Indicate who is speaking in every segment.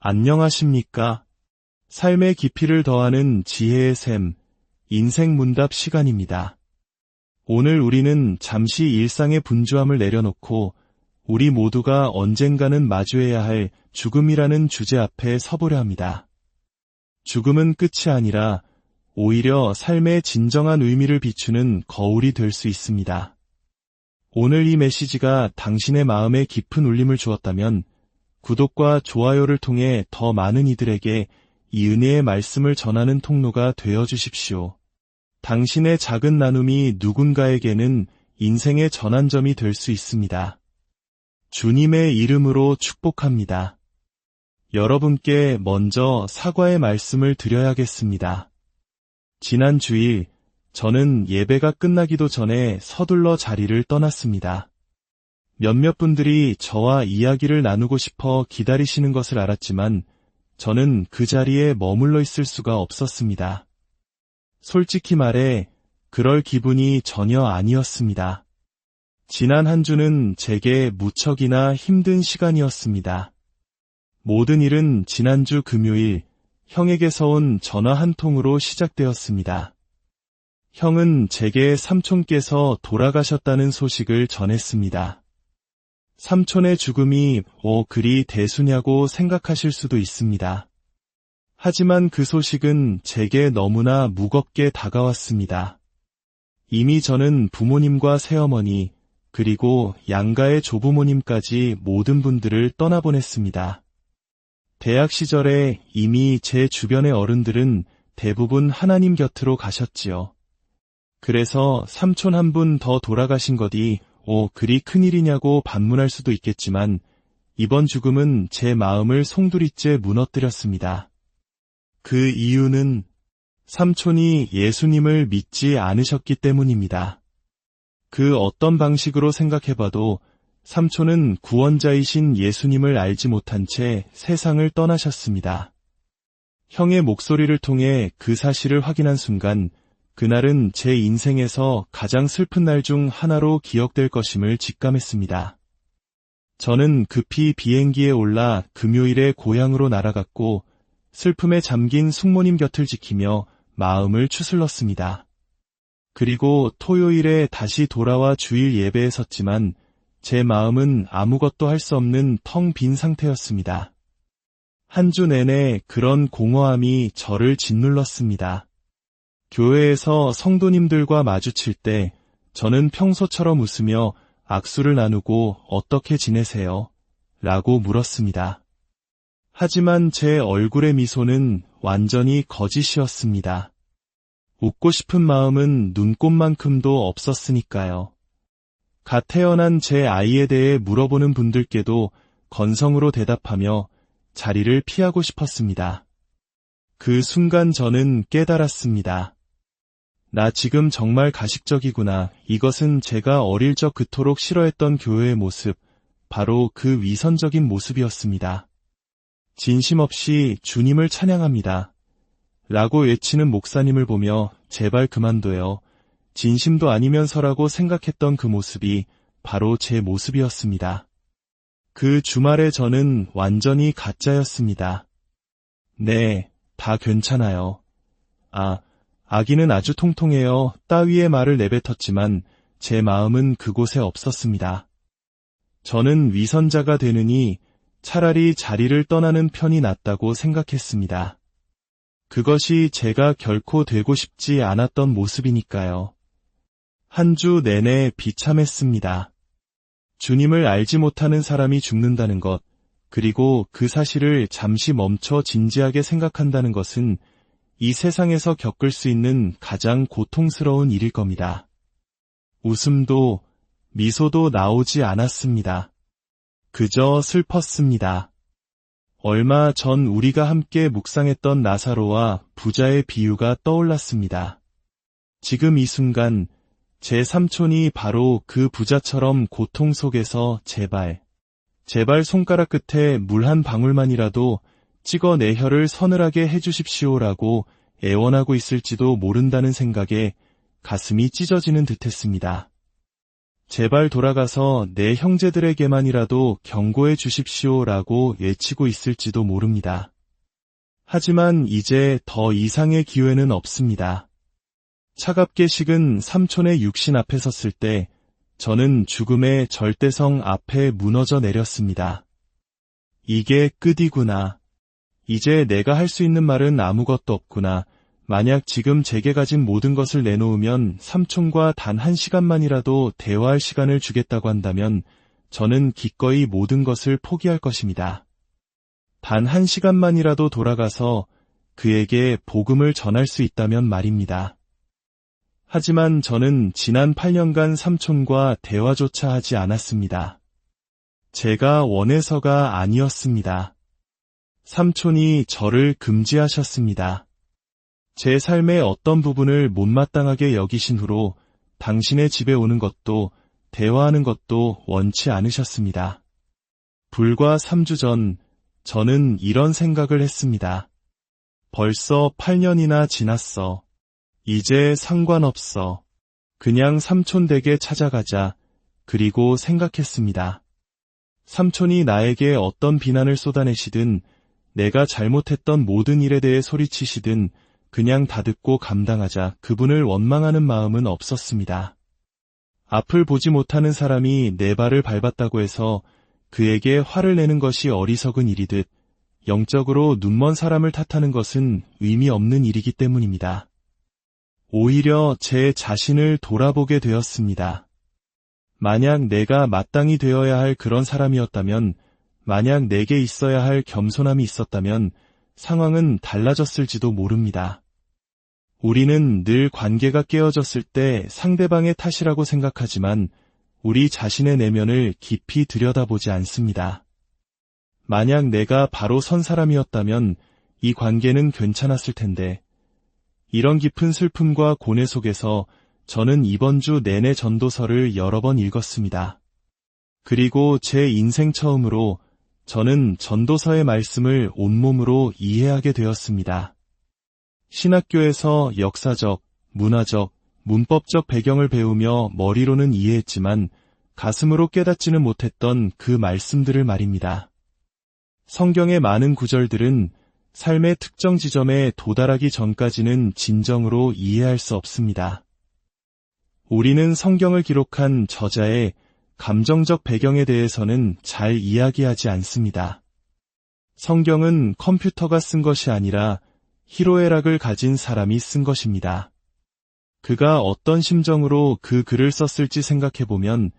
Speaker 1: 안녕하십니까? 삶의 깊이를 더하는 지혜의 샘, 인생 문답 시간입니다. 오늘 우리는 잠시 일상의 분주함을 내려놓고 우리 모두가 언젠가는 마주해야 할 죽음이라는 주제 앞에 서보려 합니다. 죽음은 끝이 아니라 오히려 삶의 진정한 의미를 비추는 거울이 될 수 있습니다. 오늘 이 메시지가 당신의 마음에 깊은 울림을 주었다면 구독과 좋아요를 통해 더 많은 이들에게 이 은혜의 말씀을 전하는 통로가 되어 주십시오. 당신의 작은 나눔이 누군가에게는 인생의 전환점이 될 수 있습니다. 주님의 이름으로 축복합니다. 여러분께 먼저 사과의 말씀을 드려야겠습니다. 지난 주일 저는 예배가 끝나기도 전에 서둘러 자리를 떠났습니다. 몇몇 분들이 저와 이야기를 나누고 싶어 기다리시는 것을 알았지만 저는 그 자리에 머물러 있을 수가 없었습니다. 솔직히 말해 그럴 기분이 전혀 아니었습니다. 지난 한 주는 제게 무척이나 힘든 시간이었습니다. 모든 일은 지난주 금요일 형에게서 온 전화 한 통으로 시작되었습니다. 형은 제게 삼촌께서 돌아가셨다는 소식을 전했습니다. 삼촌의 죽음이 그리 대수냐고 생각하실 수도 있습니다. 하지만 그 소식은 제게 너무나 무겁게 다가왔습니다. 이미 저는 부모님과 새어머니, 그리고 양가의 조부모님까지 모든 분들을 떠나보냈습니다. 대학 시절에 이미 제 주변의 어른들은 대부분 하나님 곁으로 가셨지요. 그래서 삼촌 한 분 더 돌아가신 것이 그리 큰일이냐고 반문할 수도 있겠지만 이번 죽음은 제 마음을 송두리째 무너뜨렸습니다. 그 이유는 삼촌이 예수님을 믿지 않으셨기 때문입니다. 그 어떤 방식으로 생각해봐도 삼촌은 구원자이신 예수님을 알지 못한 채 세상을 떠나셨습니다. 형의 목소리를 통해 그 사실을 확인한 순간 그날은 제 인생에서 가장 슬픈 날 중 하나로 기억될 것임을 직감했습니다. 저는 급히 비행기에 올라 금요일에 고향으로 날아갔고 슬픔에 잠긴 숙모님 곁을 지키며 마음을 추슬렀습니다. 그리고 토요일에 다시 돌아와 주일 예배에 섰지만 제 마음은 아무것도 할 수 없는 텅 빈 상태였습니다. 한 주 내내 그런 공허함이 저를 짓눌렀습니다. 교회에서 성도님들과 마주칠 때 저는 평소처럼 웃으며 악수를 나누고 어떻게 지내세요? 라고 물었습니다. 하지만 제 얼굴의 미소는 완전히 거짓이었습니다. 웃고 싶은 마음은 눈꽃만큼도 없었으니까요. 갓 태어난 제 아이에 대해 물어보는 분들께도 건성으로 대답하며 자리를 피하고 싶었습니다. 그 순간 저는 깨달았습니다. 나 지금 정말 가식적이구나. 이것은 제가 어릴 적 그토록 싫어했던 교회의 모습, 바로 그 위선적인 모습이었습니다. 진심 없이 주님을 찬양합니다. 라고 외치는 목사님을 보며 제발 그만둬요. 진심도 아니면서라고 생각했던 그 모습이 바로 제 모습이었습니다. 그 주말에 저는 완전히 가짜였습니다. 네, 다 괜찮아요. 아기는 아주 통통해요. 따위의 말을 내뱉었지만 제 마음은 그곳에 없었습니다. 저는 위선자가 되느니 차라리 자리를 떠나는 편이 낫다고 생각했습니다. 그것이 제가 결코 되고 싶지 않았던 모습이니까요. 한 주 내내 비참했습니다. 주님을 알지 못하는 사람이 죽는다는 것, 그리고 그 사실을 잠시 멈춰 진지하게 생각한다는 것은 이 세상에서 겪을 수 있는 가장 고통스러운 일일 겁니다. 웃음도 미소도 나오지 않았습니다. 그저 슬펐습니다. 얼마 전 우리가 함께 묵상했던 나사로와 부자의 비유가 떠올랐습니다. 지금 이 순간 제 삼촌이 바로 그 부자처럼 고통 속에서 제발 손가락 끝에 물 한 방울만이라도 찍어 내 혀를 서늘하게 해주십시오라고 애원하고 있을지도 모른다는 생각에 가슴이 찢어지는 듯했습니다. 제발 돌아가서 내 형제들에게만이라도 경고해 주십시오라고 외치고 있을지도 모릅니다. 하지만 이제 더 이상의 기회는 없습니다. 차갑게 식은 삼촌의 육신 앞에 섰을 때 저는 죽음의 절대성 앞에 무너져 내렸습니다. 이게 끝이구나. 이제 내가 할 수 있는 말은 아무것도 없구나. 만약 지금 제게 가진 모든 것을 내놓으면 삼촌과 단 1시간만이라도 대화할 시간을 주겠다고 한다면 저는 기꺼이 모든 것을 포기할 것입니다. 단 1시간만이라도 돌아가서 그에게 복음을 전할 수 있다면 말입니다. 하지만 저는 지난 8년간 삼촌과 대화조차 하지 않았습니다. 제가 원해서가 아니었습니다. 삼촌이 저를 금지하셨습니다. 제 삶의 어떤 부분을 못마땅하게 여기신 후로 당신의 집에 오는 것도 대화하는 것도 원치 않으셨습니다. 불과 3주 전 저는 이런 생각을 했습니다. 벌써 8년이나 지났어. 이제 상관없어. 그냥 삼촌 댁에 찾아가자. 그리고 생각했습니다. 삼촌이 나에게 어떤 비난을 쏟아내시든 내가 잘못했던 모든 일에 대해 소리치시든 그냥 다듣고 감당하자. 그분을 원망하는 마음은 없었습니다. 앞을 보지 못하는 사람이 내 발을 밟았다고 해서 그에게 화를 내는 것이 어리석은 일이듯 영적으로 눈먼 사람을 탓하는 것은 의미 없는 일이기 때문입니다. 오히려 제 자신을 돌아보게 되었습니다. 만약 내가 마땅히 되어야 할 그런 사람이었다면, 만약 내게 있어야 할 겸손함이 있었다면 상황은 달라졌을지도 모릅니다. 우리는 늘 관계가 깨어졌을 때 상대방의 탓이라고 생각하지만 우리 자신의 내면을 깊이 들여다보지 않습니다. 만약 내가 바로 선 사람이었다면 이 관계는 괜찮았을 텐데, 이런 깊은 슬픔과 고뇌 속에서 저는 이번 주 내내 전도서를 여러 번 읽었습니다. 그리고 제 인생 처음으로 저는 전도서의 말씀을 온몸으로 이해하게 되었습니다. 신학교에서 역사적, 문화적, 문법적 배경을 배우며 머리로는 이해했지만 가슴으로 깨닫지는 못했던 그 말씀들을 말입니다. 성경의 많은 구절들은 삶의 특정 지점에 도달하기 전까지는 진정으로 이해할 수 없습니다. 우리는 성경을 기록한 저자의 감정적 배경에 대해서는 잘 이야기하지 않습니다. 성경은 컴퓨터가 쓴 것이 아니라 희로애락을 가진 사람이 쓴 것입니다. 그가 어떤 심정으로 그 글을 썼을지 생각해보면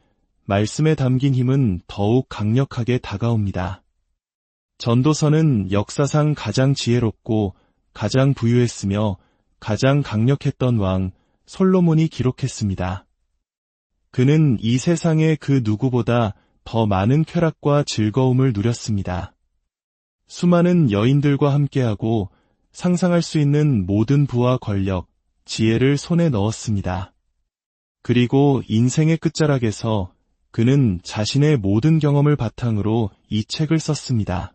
Speaker 1: 말씀에 담긴 힘은 더욱 강력하게 다가옵니다. 전도서는 역사상 가장 지혜롭고 가장 부유했으며 가장 강력했던 왕 솔로몬이 기록했습니다. 그는 이 세상의 그 누구보다 더 많은 쾌락과 즐거움을 누렸습니다. 수많은 여인들과 함께하고 상상할 수 있는 모든 부와 권력, 지혜를 손에 넣었습니다. 그리고 인생의 끝자락에서 그는 자신의 모든 경험을 바탕으로 이 책을 썼습니다.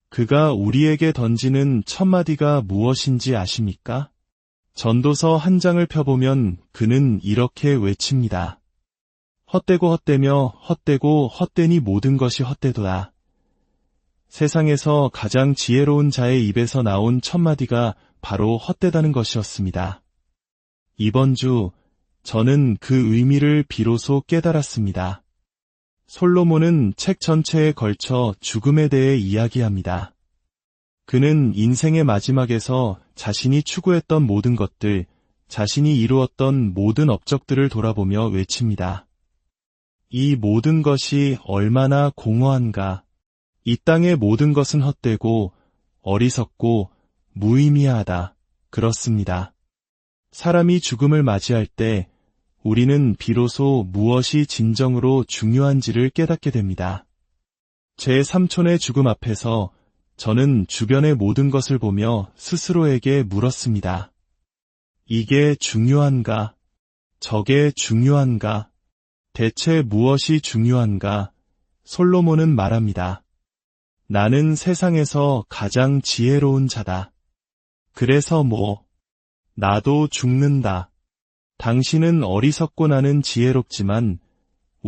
Speaker 1: 그가 우리에게 던지는 첫마디가 무엇인지 아십니까? 전도서 한 장을 펴보면 그는 이렇게 외칩니다. 헛되고 헛되며 헛되고 헛되니 모든 것이 헛되도다. 세상에서 가장 지혜로운 자의 입에서 나온 첫마디가 바로 헛되다는 것이었습니다. 이번 주 저는 그 의미를 비로소 깨달았습니다. 솔로몬은 책 전체에 걸쳐 죽음에 대해 이야기합니다. 그는 인생의 마지막에서 자신이 추구했던 모든 것들, 자신이 이루었던 모든 업적들을 돌아보며 외칩니다. 이 모든 것이 얼마나 공허한가. 이 땅의 모든 것은 헛되고 어리석고 무의미하다. 그렇습니다. 사람이 죽음을 맞이할 때 우리는 비로소 무엇이 진정으로 중요한지를 깨닫게 됩니다. 제 삼촌의 죽음 앞에서 저는 주변의 모든 것을 보며 스스로에게 물었습니다. 이게 중요한가? 저게 중요한가? 대체 무엇이 중요한가? 솔로몬은 말합니다. 나는 세상에서 가장 지혜로운 자다. 그래서 나도 죽는다. 당신은 어리석고 나는 지혜롭지만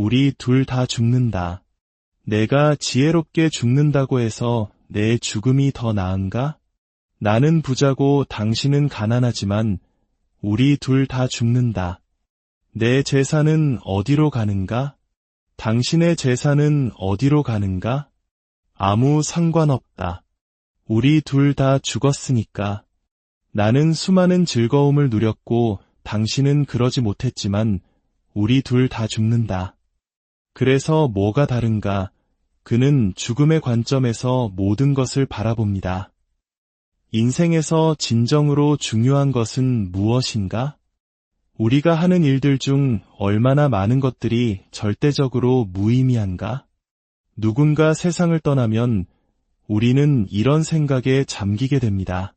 Speaker 1: 우리 둘 다 죽는다. 내가 지혜롭게 죽는다고 해서 내 죽음이 더 나은가? 나는 부자고 당신은 가난하지만 우리 둘 다 죽는다. 내 재산은 어디로 가는가? 당신의 재산은 어디로 가는가? 아무 상관없다. 우리 둘 다 죽었으니까. 나는 수많은 즐거움을 누렸고 당신은 그러지 못했지만 우리 둘 다 죽는다. 그래서 뭐가 다른가? 그는 죽음의 관점에서 모든 것을 바라봅니다. 인생에서 진정으로 중요한 것은 무엇인가? 우리가 하는 일들 중 얼마나 많은 것들이 절대적으로 무의미한가? 누군가 세상을 떠나면 우리는 이런 생각에 잠기게 됩니다.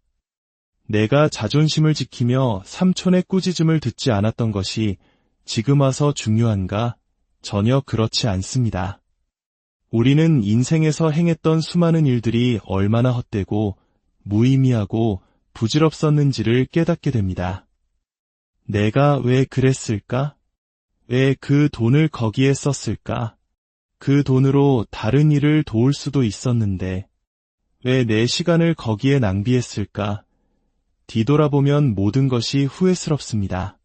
Speaker 1: 내가 자존심을 지키며 삼촌의 꾸짖음을 듣지 않았던 것이 지금 와서 중요한가? 전혀 그렇지 않습니다. 우리는 인생에서 행했던 수많은 일들이 얼마나 헛되고 무의미하고 부질없었는지를 깨닫게 됩니다. 내가 왜 그랬을까? 왜 그 돈을 거기에 썼을까? 그 돈으로 다른 일을 도울 수도 있었는데 왜 내 시간을 거기에 낭비했을까? 뒤돌아보면 모든 것이 후회스럽습니다.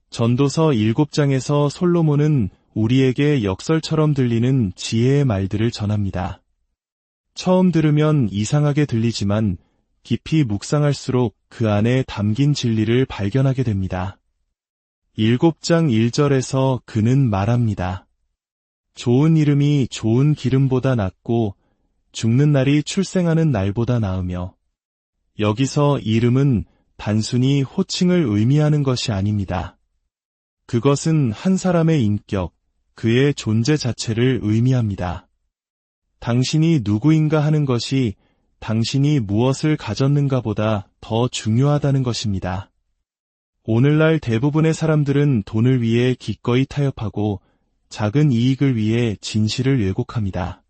Speaker 1: 전도서 7장에서 솔로몬은 우리에게 역설처럼 들리는 지혜의 말들을 전합니다. 처음 들으면 이상하게 들리지만 깊이 묵상할수록 그 안에 담긴 진리를 발견하게 됩니다. 7장 1절에서 그는 말합니다. 좋은 이름이 좋은 기름보다 낫고 죽는 날이 출생하는 날보다 나으며. 여기서 이름은 단순히 호칭을 의미하는 것이 아닙니다. 그것은 한 사람의 인격, 그의 존재 자체를 의미합니다. 당신이 누구인가 하는 것이 당신이 무엇을 가졌는가보다 더 중요하다는 것입니다. 오늘날 대부분의 사람들은 돈을 위해 기꺼이 타협하고 작은 이익을 위해 진실을 왜곡합니다.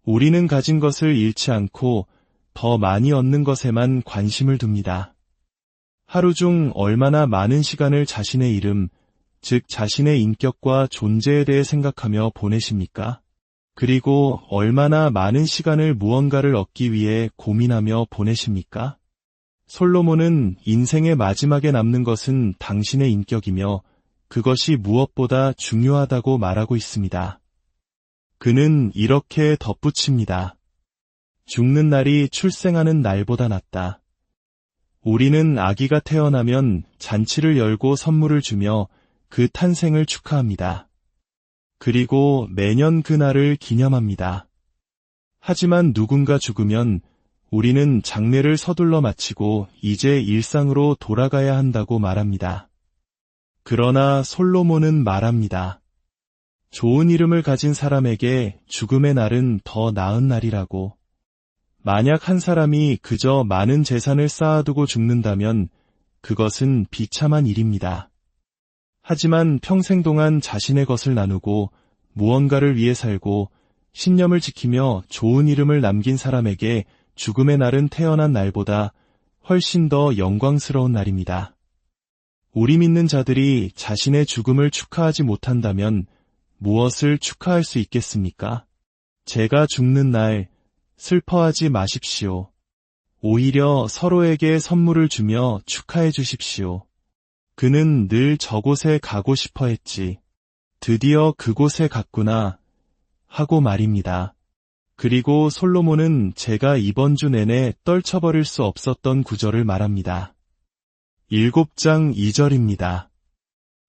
Speaker 1: 우리는 가진 것을 잃지 않고 더 많이 얻는 것에만 관심을 둡니다. 하루 중 얼마나 많은 시간을 자신의 이름, 즉 자신의 인격과 존재에 대해 생각하며 보내십니까? 그리고 얼마나 많은 시간을 무언가를 얻기 위해 고민하며 보내십니까? 솔로몬은 인생의 마지막에 남는 것은 당신의 인격이며 그것이 무엇보다 중요하다고 말하고 있습니다. 그는 이렇게 덧붙입니다. 죽는 날이 출생하는 날보다 낫다. 우리는 아기가 태어나면 잔치를 열고 선물을 주며 그 탄생을 축하합니다. 그리고 매년 그 날을 기념합니다. 하지만 누군가 죽으면 우리는 장례를 서둘러 마치고 이제 일상으로 돌아가야 한다고 말합니다. 그러나 솔로몬은 말합니다. 좋은 이름을 가진 사람에게 죽음의 날은 더 나은 날이라고. 만약 한 사람이 그저 많은 재산을 쌓아두고 죽는다면 그것은 비참한 일입니다. 하지만 평생 동안 자신의 것을 나누고 무언가를 위해 살고 신념을 지키며 좋은 이름을 남긴 사람에게 죽음의 날은 태어난 날보다 훨씬 더 영광스러운 날입니다. 우리 믿는 자들이 자신의 죽음을 축하하지 못한다면 무엇을 축하할 수 있겠습니까? 제가 죽는 날 슬퍼하지 마십시오. 오히려 서로에게 선물을 주며 축하해 주십시오. 그는 늘 저곳에 가고 싶어 했지. 드디어 그곳에 갔구나 하고 말입니다. 그리고 솔로몬은 제가 이번 주 내내 떨쳐버릴 수 없었던 구절을 말합니다. 7장 2절입니다.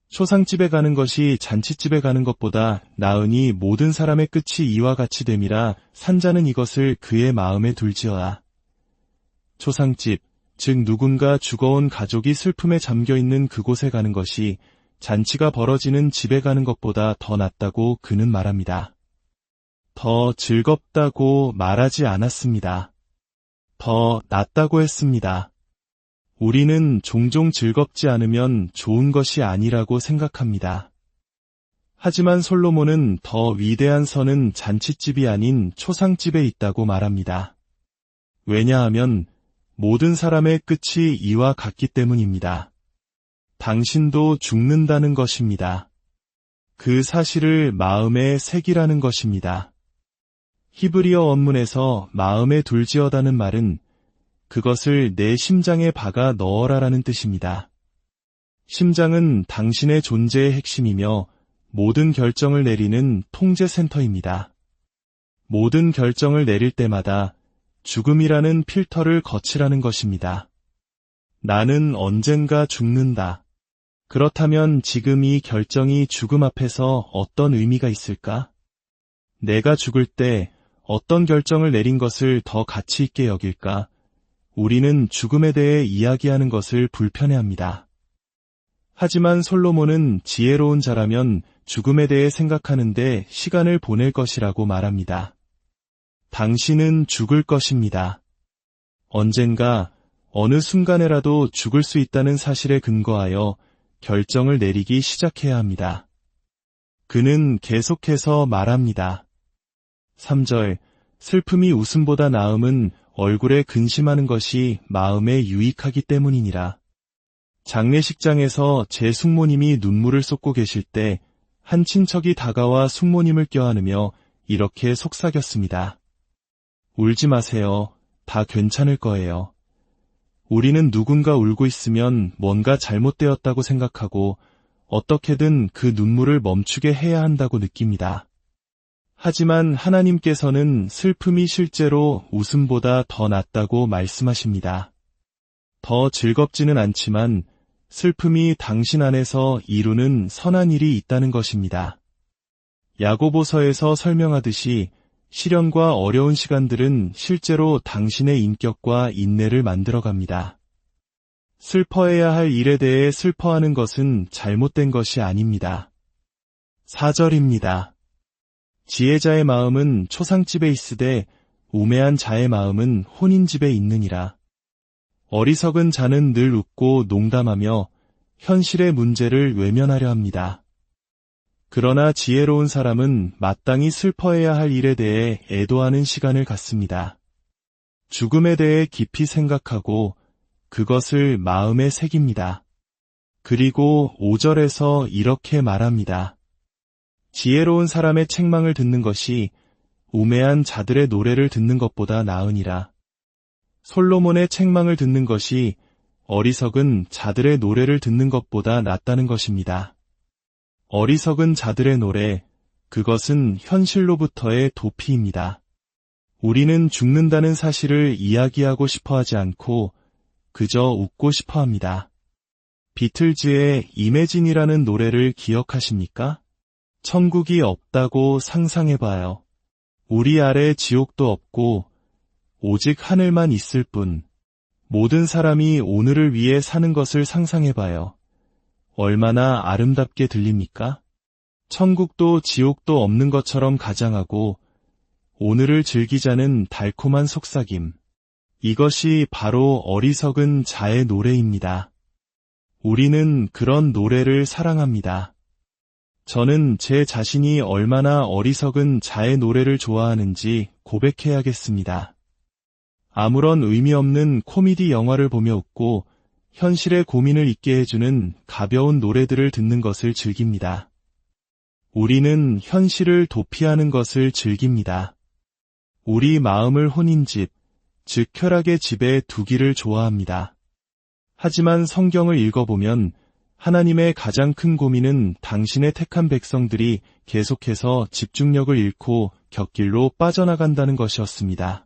Speaker 1: 초상집에 가는 것이 잔치집에 가는 것보다 나으니 모든 사람의 끝이 이와 같이 됨이라 산자는 이것을 그의 마음에 둘지어다. 초상집, 즉 누군가 죽어온 가족이 슬픔에 잠겨있는 그곳에 가는 것이 잔치가 벌어지는 집에 가는 것보다 더 낫다고 그는 말합니다. 더 즐겁다고 말하지 않았습니다. 더 낫다고 했습니다. 우리는 종종 즐겁지 않으면 좋은 것이 아니라고 생각합니다. 하지만 솔로몬은 더 위대한 선은 잔치집이 아닌 초상집에 있다고 말합니다. 왜냐하면 모든 사람의 끝이 이와 같기 때문입니다. 당신도 죽는다는 것입니다. 그 사실을 마음에 새기라는 것입니다. 히브리어 원문에서 마음에 둘지어다는 말은 그것을 내 심장에 박아 넣어라라는 뜻입니다. 심장은 당신의 존재의 핵심이며 모든 결정을 내리는 통제센터입니다. 모든 결정을 내릴 때마다 죽음이라는 필터를 거치라는 것입니다. 나는 언젠가 죽는다. 그렇다면 지금 이 결정이 죽음 앞에서 어떤 의미가 있을까? 내가 죽을 때 어떤 결정을 내린 것을 더 가치 있게 여길까? 우리는 죽음에 대해 이야기하는 것을 불편해합니다. 하지만 솔로몬은 지혜로운 자라면 죽음에 대해 생각하는데 시간을 보낼 것이라고 말합니다. 당신은 죽을 것입니다. 언젠가 어느 순간에라도 죽을 수 있다는 사실에 근거하여 결정을 내리기 시작해야 합니다. 그는 계속해서 말합니다. 3절, 슬픔이 웃음보다 나음은 얼굴에 근심하는 것이 마음에 유익하기 때문이니라. 장례식장에서 제 숙모님이 눈물을 쏟고 계실 때 한 친척이 다가와 숙모님을 껴안으며 이렇게 속삭였습니다. 울지 마세요. 다 괜찮을 거예요. 우리는 누군가 울고 있으면 뭔가 잘못되었다고 생각하고 어떻게든 그 눈물을 멈추게 해야 한다고 느낍니다. 하지만 하나님께서는 슬픔이 실제로 웃음보다 더 낫다고 말씀하십니다. 더 즐겁지는 않지만 슬픔이 당신 안에서 이루는 선한 일이 있다는 것입니다. 야고보서에서 설명하듯이 시련과 어려운 시간들은 실제로 당신의 인격과 인내를 만들어갑니다. 슬퍼해야 할 일에 대해 슬퍼하는 것은 잘못된 것이 아닙니다. 4절입니다. 지혜자의 마음은 초상집에 있으되 우매한 자의 마음은 혼인집에 있느니라. 어리석은 자는 늘 웃고 농담하며 현실의 문제를 외면하려 합니다. 그러나 지혜로운 사람은 마땅히 슬퍼해야 할 일에 대해 애도하는 시간을 갖습니다. 죽음에 대해 깊이 생각하고 그것을 마음에 새깁니다. 그리고 5절에서 이렇게 말합니다. 지혜로운 사람의 책망을 듣는 것이 우매한 자들의 노래를 듣는 것보다 나으니라. 솔로몬의 책망을 듣는 것이 어리석은 자들의 노래를 듣는 것보다 낫다는 것입니다. 어리석은 자들의 노래, 그것은 현실로부터의 도피입니다. 우리는 죽는다는 사실을 이야기하고 싶어 하지 않고 그저 웃고 싶어 합니다. 비틀즈의 이매진이라는 노래를 기억하십니까? 천국이 없다고 상상해봐요. 우리 아래 지옥도 없고 오직 하늘만 있을 뿐. 모든 사람이 오늘을 위해 사는 것을 상상해봐요. 얼마나 아름답게 들립니까? 천국도 지옥도 없는 것처럼 가장하고 오늘을 즐기자는 달콤한 속삭임. 이것이 바로 어리석은 자의 노래입니다. 우리는 그런 노래를 사랑합니다. 저는 제 자신이 얼마나 어리석은 자의 노래를 좋아하는지 고백해야겠습니다. 아무런 의미 없는 코미디 영화를 보며 웃고 현실의 고민을 잊게 해주는 가벼운 노래들을 듣는 것을 즐깁니다. 우리는 현실을 도피하는 것을 즐깁니다. 우리 마음을 혼인집, 즉 쾌락의 집에 두기를 좋아합니다. 하지만 성경을 읽어보면 하나님의 가장 큰 고민은 당신의 택한 백성들이 계속해서 집중력을 잃고 곁길로 빠져나간다는 것이었습니다.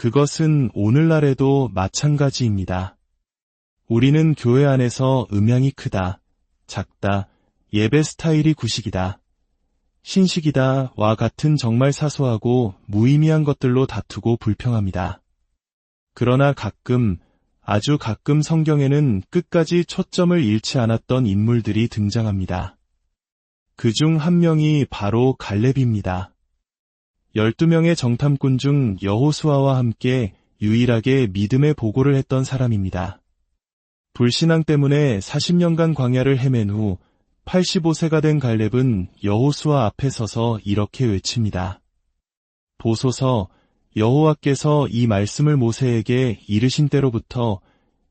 Speaker 1: 그것은 오늘날에도 마찬가지입니다. 우리는 교회 안에서 음향이 크다, 작다, 예배 스타일이 구식이다, 신식이다 와 같은 정말 사소하고 무의미한 것들로 다투고 불평합니다. 그러나 가끔, 아주 가끔 성경에는 끝까지 초점을 잃지 않았던 인물들이 등장합니다. 그중 한 명이 바로 갈렙입니다. 12명의 정탐꾼 중 여호수아와 함께 유일하게 믿음의 보고를 했던 사람입니다. 불신앙 때문에 40년간 광야를 헤맨 후 85세가 된 갈렙은 여호수아 앞에 서서 이렇게 외칩니다. 보소서, 여호와께서 이 말씀을 모세에게 이르신 때로부터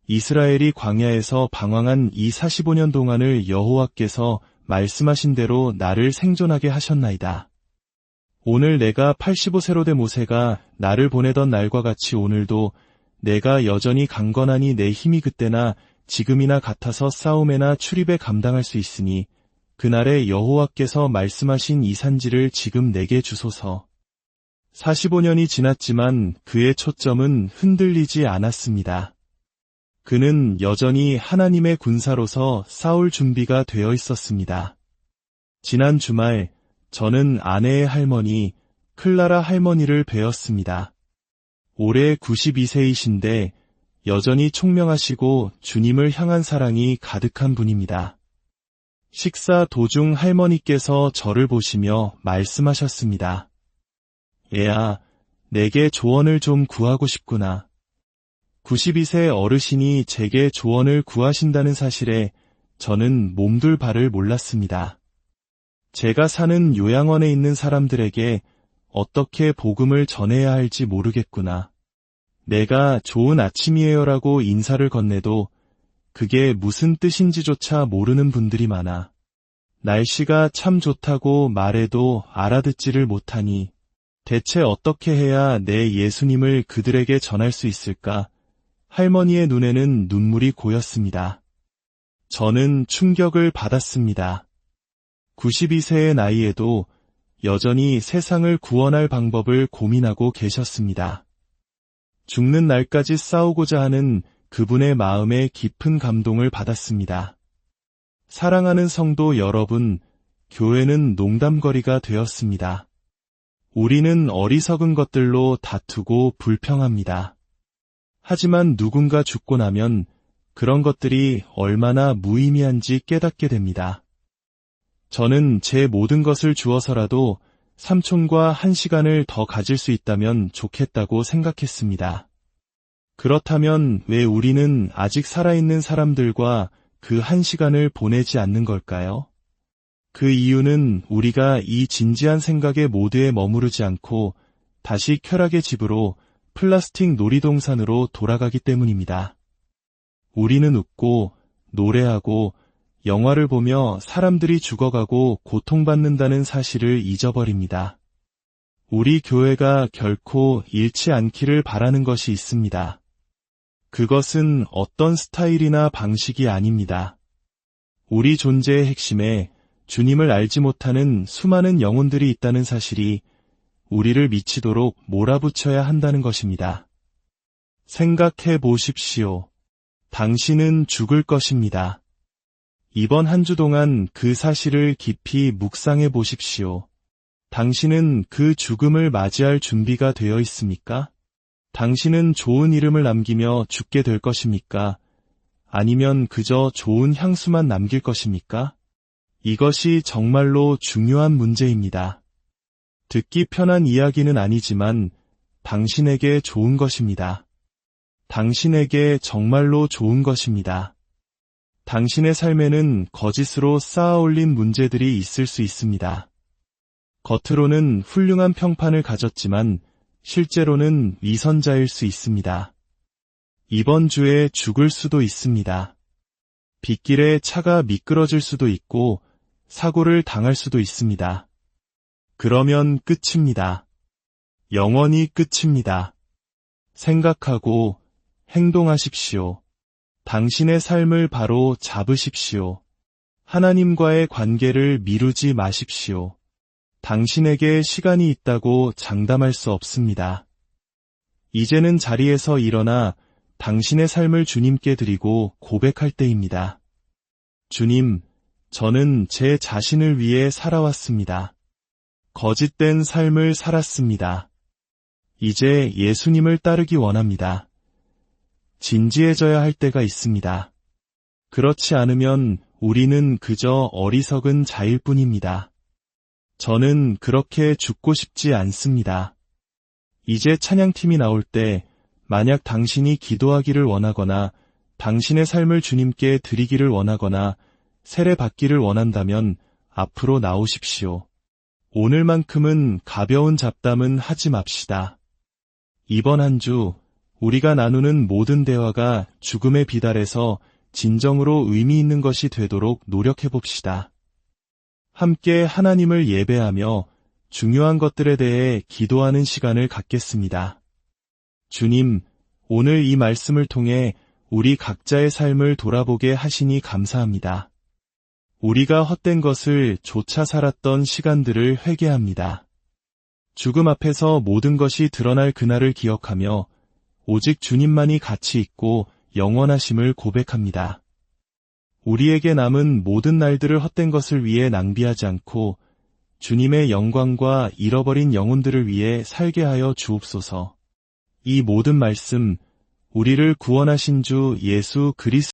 Speaker 1: 이스라엘이 광야에서 방황한 이 45년 동안을 여호와께서 말씀하신 대로 나를 생존하게 하셨나이다. 오늘 내가 85세로 된 모세가 나를 보내던 날과 같이 오늘도 내가 여전히 강건하니 내 힘이 그때나 지금이나 같아서 싸움에나 출입에 감당할 수 있으니 그날에 여호와께서 말씀하신 이 산지를 지금 내게 주소서. 45년이 지났지만 그의 초점은 흔들리지 않았습니다. 그는 여전히 하나님의 군사로서 싸울 준비가 되어 있었습니다. 지난 주말 저는 아내의 할머니 클라라 할머니를 뵈었습니다. 올해 92세이신데 여전히 총명하시고 주님을 향한 사랑이 가득한 분입니다. 식사 도중 할머니께서 저를 보시며 말씀하셨습니다. 애야, 내게 조언을 좀 구하고 싶구나. 92세 어르신이 제게 조언을 구하신다는 사실에 저는 몸둘 바를 몰랐습니다. 제가 사는 요양원에 있는 사람들에게 어떻게 복음을 전해야 할지 모르겠구나. 내가 좋은 아침이에요라고 인사를 건네도 그게 무슨 뜻인지조차 모르는 분들이 많아. 날씨가 참 좋다고 말해도 알아듣지를 못하니 대체 어떻게 해야 내 예수님을 그들에게 전할 수 있을까? 할머니의 눈에는 눈물이 고였습니다. 저는 충격을 받았습니다. 92세의 나이에도 여전히 세상을 구원할 방법을 고민하고 계셨습니다. 죽는 날까지 싸우고자 하는 그분의 마음에 깊은 감동을 받았습니다. 사랑하는 성도 여러분, 교회는 농담거리가 되었습니다. 우리는 어리석은 것들로 다투고 불평합니다. 하지만 누군가 죽고 나면 그런 것들이 얼마나 무의미한지 깨닫게 됩니다. 저는 제 모든 것을 주어서라도 삼촌과 1시간을 더 가질 수 있다면 좋겠다고 생각했습니다. 그렇다면 왜 우리는 아직 살아있는 사람들과 그 1시간을 보내지 않는 걸까요? 그 이유는 우리가 이 진지한 생각에 모두에 머무르지 않고 다시 쾌락의 집으로 플라스틱 놀이동산으로 돌아가기 때문입니다. 우리는 웃고 노래하고 영화를 보며 사람들이 죽어가고 고통받는다는 사실을 잊어버립니다. 우리 교회가 결코 잃지 않기를 바라는 것이 있습니다. 그것은 어떤 스타일이나 방식이 아닙니다. 우리 존재의 핵심에 주님을 알지 못하는 수많은 영혼들이 있다는 사실이 우리를 미치도록 몰아붙여야 한다는 것입니다. 생각해 보십시오. 당신은 죽을 것입니다. 이번 한 주 동안 그 사실을 깊이 묵상해 보십시오. 당신은 그 죽음을 맞이할 준비가 되어 있습니까? 당신은 좋은 이름을 남기며 죽게 될 것입니까? 아니면 그저 좋은 향수만 남길 것입니까? 이것이 정말로 중요한 문제입니다. 듣기 편한 이야기는 아니지만 당신에게 좋은 것입니다. 당신에게 정말로 좋은 것입니다. 당신의 삶에는 거짓으로 쌓아올린 문제들이 있을 수 있습니다. 겉으로는 훌륭한 평판을 가졌지만 실제로는 위선자일 수 있습니다. 이번 주에 죽을 수도 있습니다. 빗길에 차가 미끄러질 수도 있고 사고를 당할 수도 있습니다. 그러면 끝입니다. 영원히 끝입니다. 생각하고 행동하십시오. 당신의 삶을 바로 잡으십시오. 하나님과의 관계를 미루지 마십시오. 당신에게 시간이 있다고 장담할 수 없습니다. 이제는 자리에서 일어나 당신의 삶을 주님께 드리고 고백할 때입니다. 주님, 저는 제 자신을 위해 살아왔습니다. 거짓된 삶을 살았습니다. 이제 예수님을 따르기 원합니다. 진지해져야 할 때가 있습니다. 그렇지 않으면 우리는 그저 어리석은 자일 뿐입니다. 저는 그렇게 죽고 싶지 않습니다. 이제 찬양팀이 나올 때 만약 당신이 기도하기를 원하거나 당신의 삶을 주님께 드리기를 원하거나 세례받기를 원한다면 앞으로 나오십시오. 오늘만큼은 가벼운 잡담은 하지 맙시다. 이번 한 주 우리가 나누는 모든 대화가 죽음의 비달에서 진정으로 의미 있는 것이 되도록 노력해봅시다. 함께 하나님을 예배하며 중요한 것들에 대해 기도하는 시간을 갖겠습니다. 주님, 오늘 이 말씀을 통해 우리 각자의 삶을 돌아보게 하시니 감사합니다. 우리가 헛된 것을 좇아 살았던 시간들을 회개합니다. 죽음 앞에서 모든 것이 드러날 그날을 기억하며 오직 주님만이 가치 있고 영원하심을 고백합니다. 우리에게 남은 모든 날들을 헛된 것을 위해 낭비하지 않고 주님의 영광과 잃어버린 영혼들을 위해 살게 하여 주옵소서. 이 모든 말씀, 우리를 구원하신 주 예수 그리스도